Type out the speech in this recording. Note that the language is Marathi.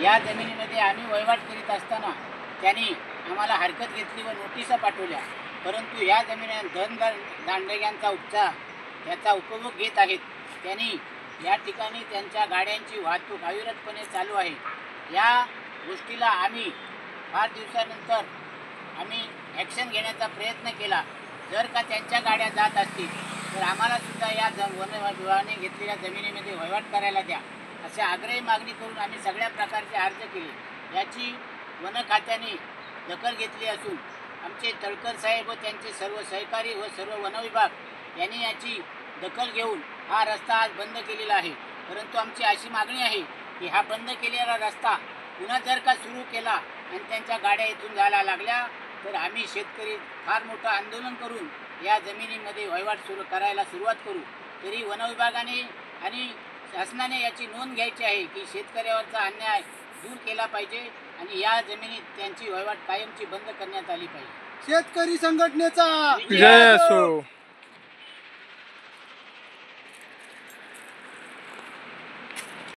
या जमिनीमध्ये आम्ही वहिवाट करीत असताना त्यांनी आम्हाला हरकत घेतली व नोटिसा पाठवल्या, परंतु या जमिनी दांडग्यांचा उपचार त्याचा उपभोग घेत आहेत. त्यांनी या ठिकाणी त्यांच्या गाड्यांची वाहतूक अविरतपणे चालू आहे. या गोष्टीला आम्ही फार दिवसानंतर आम्ही ॲक्शन घेण्याचा प्रयत्न केला. जर का त्यांच्या गाड्या जात असतील तर आम्हाला सुद्धा या वन विभागाने घेतलेल्या जमिनीमध्ये वहिवाट करायला द्या, असे आग्रही मागणी करून आम्ही सगळ्या प्रकारचे अर्ज केले. याची वन खात्याने दखल घेतली असून आमचे तळकर साहेब व त्यांचे सर्व सहकारी व सर्व वन विभाग यांनी याची दखल घेऊन हा रस्ता आज बंद केलेला आहे. परंतु आमची अशी मागणी आहे की हा बंद केलेला रस्ता पुन्हा जर का सुरू केला आणि त्यांच्या गाड्या इथून जायला लागल्या तर आम्ही शेतकरी फार मोठं आंदोलन करून या जमिनीमध्ये वहिवाट सुरू करायला सुरुवात करू. तरी वन विभागाने आणि शासनाने याची नोंद घ्यायची आहे की शेतकऱ्यावरचा अन्याय दूर केला पाहिजे आणि या जमिनीत त्यांची वहिवाट कायमची बंद करण्यात आली पाहिजे. शेतकरी संघटनेचा जय असो.